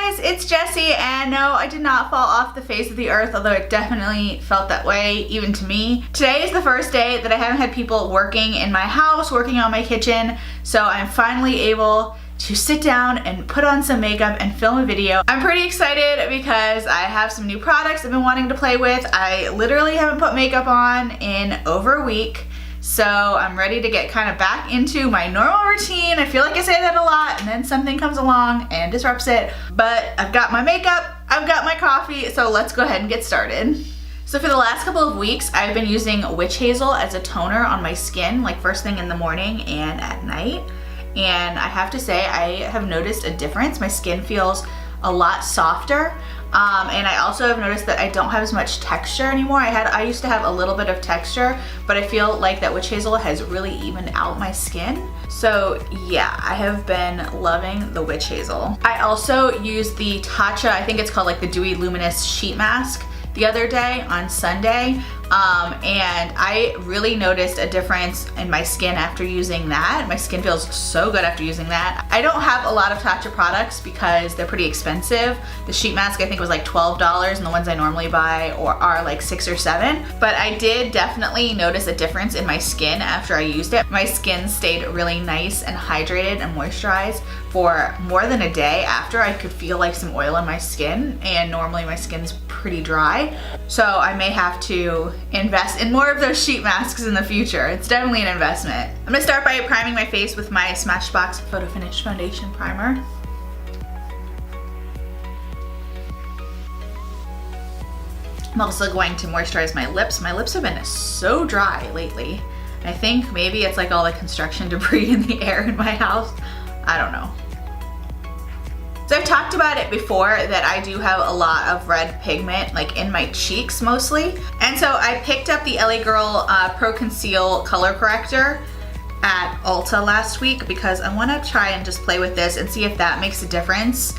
guys, it's Jessie, and no, I did not fall off the face of the earth, although it definitely felt that way, even to me. Today is the first day that I haven't had people working in my house, working on my kitchen, so I'm finally able to sit down and put on some makeup and film a video. I'm pretty excited because I have some new products I've been wanting to play with. I literally haven't put makeup on in over a week. So I'm ready to get kind of back into my normal routine. I feel like I say that a lot and then something comes along and disrupts it. But I've got my makeup, I've got my coffee, so let's go ahead and get started. So for the last couple of weeks, I've been using witch hazel as a toner on my skin, like first thing in the morning and at night. And I have to say, I have noticed a difference. My skin feels a lot softer. And I also have noticed that I don't have as much texture anymore. I used to have a little bit of texture, but I feel like that witch hazel has really evened out my skin. So yeah, I have been loving the witch hazel. I also used the Tarte, I think it's called like the Dewy Luminous Sheet Mask, the other day on Sunday. And I really noticed a difference in my skin after using that. My skin feels so good after using that. I don't have a lot of Tarte products because they're pretty expensive. The sheet mask I think was like $12 and the ones I normally buy are like $6 or $7. But I did definitely notice a difference in my skin after I used it. My skin stayed really nice and hydrated and moisturized for more than a day after. I could feel like some oil in my skin, and normally my skin's pretty dry. So I may have to invest in more of those sheet masks in the future. It's definitely an investment. I'm gonna start by priming my face with my Smashbox Photo Finish Foundation Primer. I'm also going to moisturize my lips. My lips have been so dry lately. I think maybe it's like all the construction debris in the air in my house. I don't know. So I've talked about it before that I do have a lot of red pigment, like in my cheeks mostly. And so I picked up the LA Girl Pro Conceal Color Corrector at Ulta last week because I want to try and just play with this and see if that makes a difference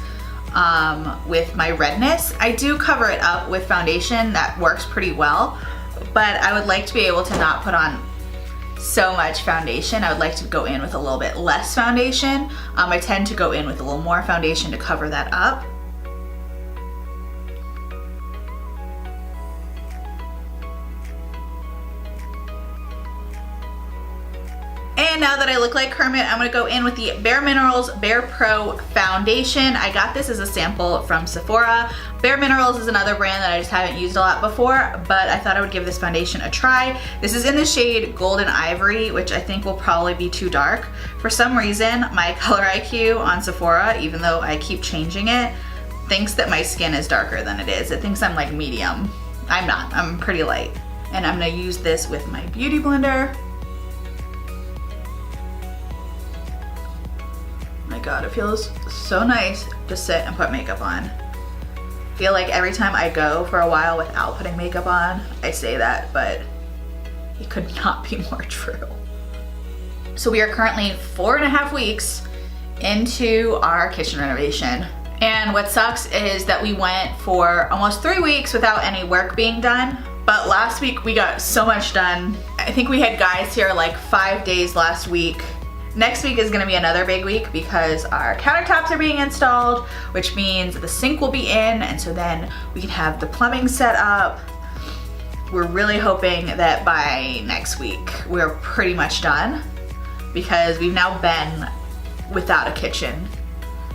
with my redness. I do cover it up with foundation that works pretty well, but I would like to be able to not put on so much foundation. I would like to go in with a little bit less foundation. I tend to go in with a little more foundation to cover that up. And now that I look like Kermit, I'm gonna go in with the Bare Minerals BAREPRO Foundation. I got this as a sample from Sephora. Bare Minerals is another brand that I just haven't used a lot before, but I thought I would give this foundation a try. This is in the shade Golden Ivory, which I think will probably be too dark. For some reason, my color IQ on Sephora, even though I keep changing it, thinks that my skin is darker than it is. It thinks I'm like medium. I'm not, I'm pretty light. And I'm gonna use this with my Beauty Blender. My God, it feels so nice to sit and put makeup on. I feel like every time I go for a while without putting makeup on, I say that, but it could not be more true. So we are currently 4.5 weeks into our kitchen renovation. And what sucks is that we went for almost 3 weeks without any work being done. But last week we got so much done. I think we had guys here like 5 days last week. Next week is gonna be another big week because our countertops are being installed, which means the sink will be in, and so then we can have the plumbing set up. We're really hoping that by next week we're pretty much done because we've now been without a kitchen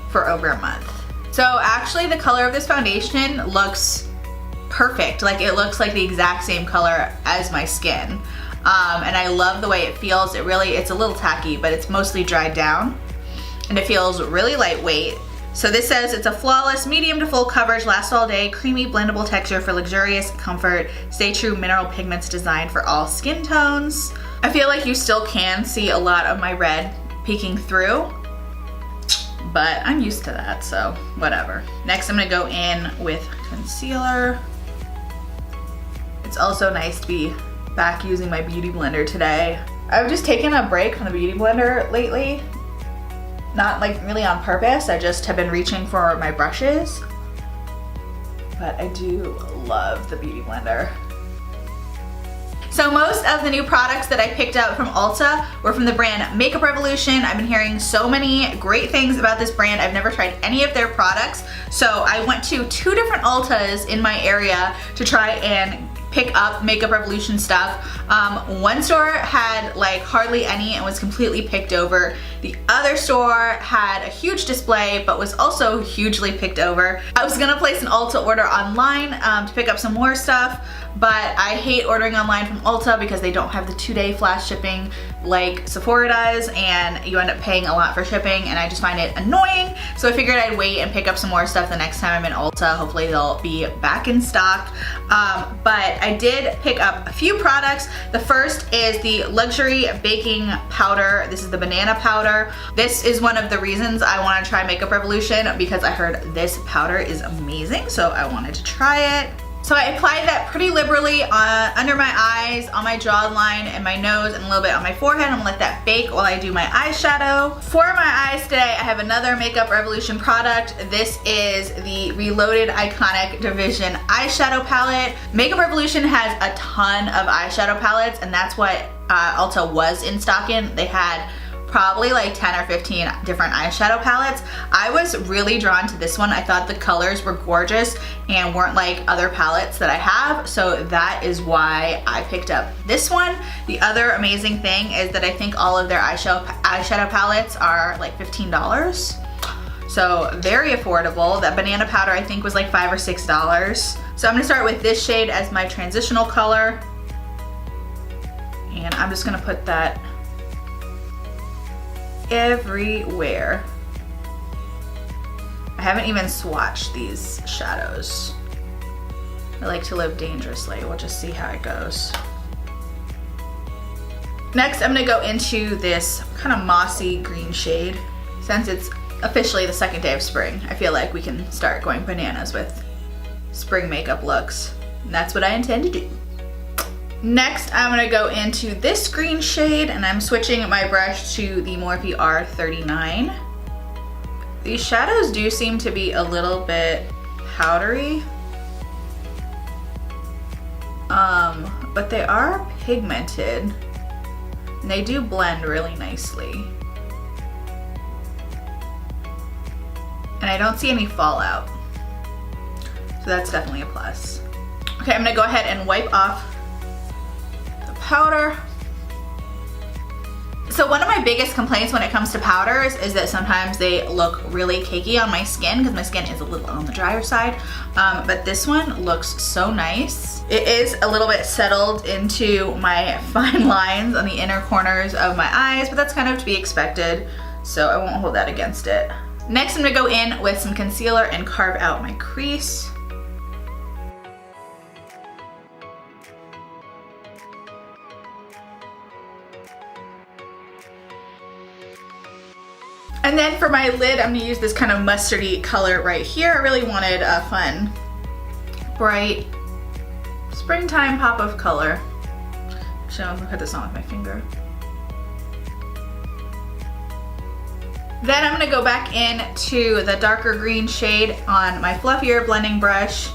for over a month. So actually the color of this foundation looks perfect. Like it looks like the exact same color as my skin. And I love the way it feels. It's a little tacky, but it's mostly dried down. And it feels really lightweight. So this says it's a flawless, medium to full coverage, lasts all day, creamy, blendable texture for luxurious comfort, stay true mineral pigments designed for all skin tones. I feel like you still can see a lot of my red peeking through, but I'm used to that, so whatever. Next I'm gonna go in with concealer. It's also nice to be back using my Beauty Blender today. I've just taken a break from the Beauty Blender lately. Not like really on purpose, I just have been reaching for my brushes. But I do love the Beauty Blender. So So most of the new products that I picked up from Ulta were from the brand Makeup Revolution. I've been hearing so many great things about this brand. I've never tried any of their products. So I went to 2 different Ultas in my area to try and pick up Makeup Revolution stuff. One store had like hardly any and was completely picked over. The other store had a huge display but was also hugely picked over. I was gonna place an Ulta order online to pick up some more stuff, but I hate ordering online from Ulta because they don't have the 2-day flash shipping like Sephora does, and you end up paying a lot for shipping, and I just find it annoying. So I figured I'd wait and pick up some more stuff the next time I'm in Ulta. Hopefully they'll be back in stock. But I did pick up a few products. The first is the Luxury Baking Powder. This is the banana powder. This is one of the reasons I want to try Makeup Revolution, because I heard this powder is amazing, so I wanted to try it. So I applied that pretty liberally under my eyes, on my jawline, and my nose, and a little bit on my forehead. I'm gonna let that bake while I do my eyeshadow. For my eyes today, I have another Makeup Revolution product. This is the Reloaded Iconic Division eyeshadow palette. Makeup Revolution has a ton of eyeshadow palettes, and that's what Ulta was in stock in. They had probably like 10 or 15 different eyeshadow palettes. I was really drawn to this one. I thought the colors were gorgeous and weren't like other palettes that I have, so that is why I picked up this one. The other amazing thing is that I think all of their eyeshadow palettes are like $15. So very affordable. That banana powder I think was like $5 or $6. So I'm gonna start with this shade as my transitional color. And I'm just gonna put that everywhere. I haven't even swatched these shadows. I like to live dangerously. We'll just see how it goes. Next, I'm gonna go into this kind of mossy green shade. Since it's officially the 2nd day of spring, I feel like we can start going bananas with spring makeup looks. And that's what I intend to do. Next, I'm gonna go into this green shade, and I'm switching my brush to the Morphe R39. These shadows do seem to be a little bit powdery, but they are pigmented, and they do blend really nicely. And I don't see any fallout, so that's definitely a plus. Okay, I'm gonna go ahead and wipe off powder. So one of my biggest complaints when it comes to powders is that sometimes they look really cakey on my skin, because my skin is a little on the drier side, but this one looks so nice. It is a little bit settled into my fine lines on the inner corners of my eyes, but that's kind of to be expected, so I won't hold that against it. Next, I'm gonna go in with some concealer and carve out my crease. And then for my lid, I'm gonna use this kind of mustardy color right here. I really wanted a fun, bright, springtime pop of color. Actually, I'm gonna put this on with my finger. Then I'm gonna go back into the darker green shade on my fluffier blending brush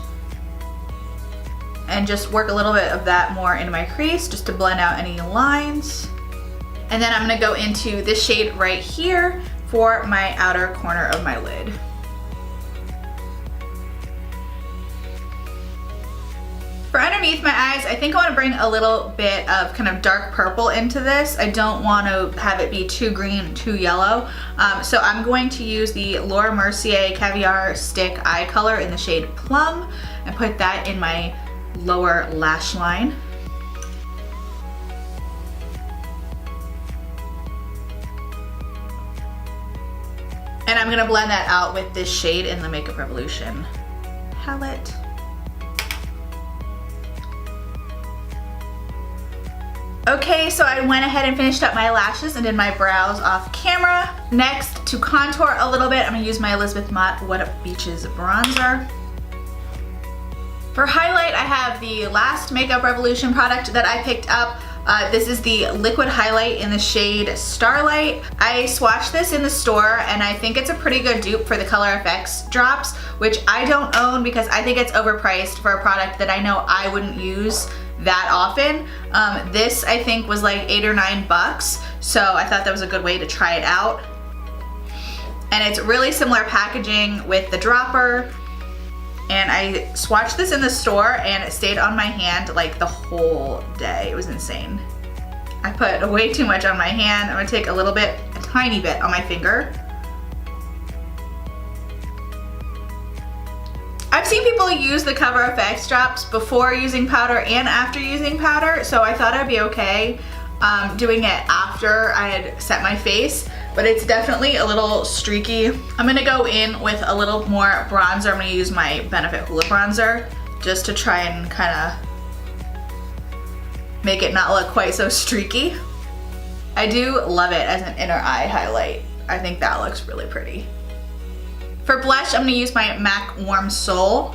and just work a little bit of that more into my crease just to blend out any lines. And then I'm gonna go into this shade right here for my outer corner of my lid. For underneath my eyes, I think I want to bring a little bit of kind of dark purple into this. I don't want to have it be too green, too yellow. So I'm going to use the Laura Mercier Caviar Stick Eye Color in the shade Plum and put that in my lower lash line. And I'm gonna blend that out with this shade in the Makeup Revolution palette. Okay, so I went ahead and finished up my lashes and did my brows off camera. Next, to contour a little bit, I'm gonna use my Elizabeth Mott Whatup Beaches bronzer. For highlight, I have the last Makeup Revolution product that I picked up. This is the liquid highlight in the shade Starlight. I swatched this in the store and I think it's a pretty good dupe for the Color FX drops, which I don't own because I think it's overpriced for a product that I know I wouldn't use that often. This I think was like $8 or $9, so I thought that was a good way to try it out. And it's really similar packaging with the dropper. And I swatched this in the store and it stayed on my hand like the whole day. It was insane. I put way too much on my hand. I'm gonna take a little bit, a tiny bit on my finger. I've seen people use the Cover FX drops before using powder and after using powder, so I thought I'd be okay doing it after I had set my face, but it's definitely a little streaky. I'm gonna go in with a little more bronzer. I'm gonna use my Benefit Hoola bronzer just to try and kind of make it not look quite so streaky. I do love it as an inner eye highlight. I think that looks really pretty. For blush, I'm gonna use my MAC Warm Soul.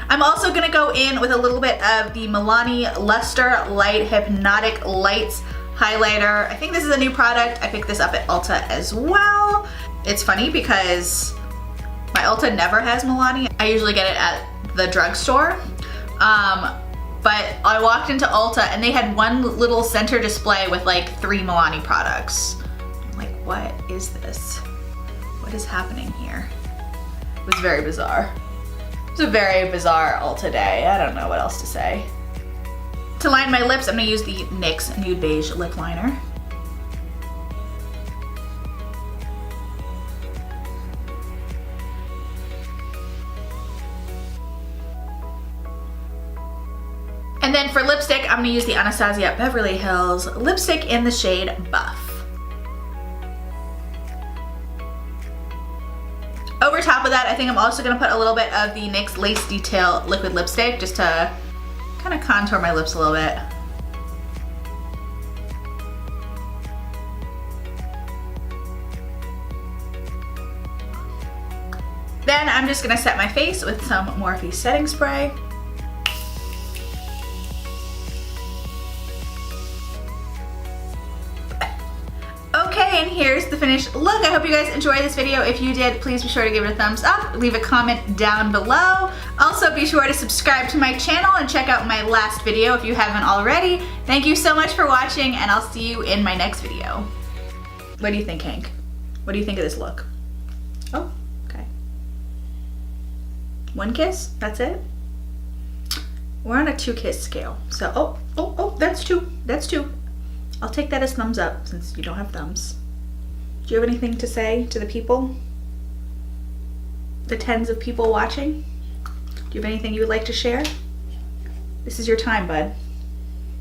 I'm also gonna go in with a little bit of the Milani Luster Light Hypnotic Lights highlighter. I think this is a new product. I picked this up at Ulta as well. It's funny because my Ulta never has Milani. I usually get it at the drugstore. But I walked into Ulta and they had one little center display with like 3 Milani products. I'm like, what is this? What is happening here? It was very bizarre. It was a very bizarre Ulta day. I don't know what else to say. To line my lips, I'm gonna use the NYX Nude Beige Lip Liner. And then for lipstick, I'm gonna use the Anastasia Beverly Hills lipstick in the shade Buff. Over top of that, I think I'm also gonna put a little bit of the NYX Lace Detail liquid lipstick just to kind of contour my lips a little bit. Then I'm just gonna set my face with some Morphe setting spray. And here's the finished look. I hope you guys enjoyed this video. If you did, please be sure to give it a thumbs up, leave a comment down below. Also be sure to subscribe to my channel and check out my last video if you haven't already. Thank you so much for watching and I'll see you in my next video. What do you think, Hank? What do you think of this look? Oh, okay. One kiss, that's it? We're on a 2-kiss scale. So, that's 2, that's 2. I'll take that as thumbs up since you don't have thumbs. Do you have anything to say to the people? The tens of people watching? Do you have anything you would like to share? This is your time, bud.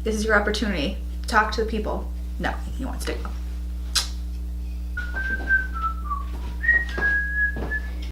This is your opportunity. Talk to the people. No, he wants to go.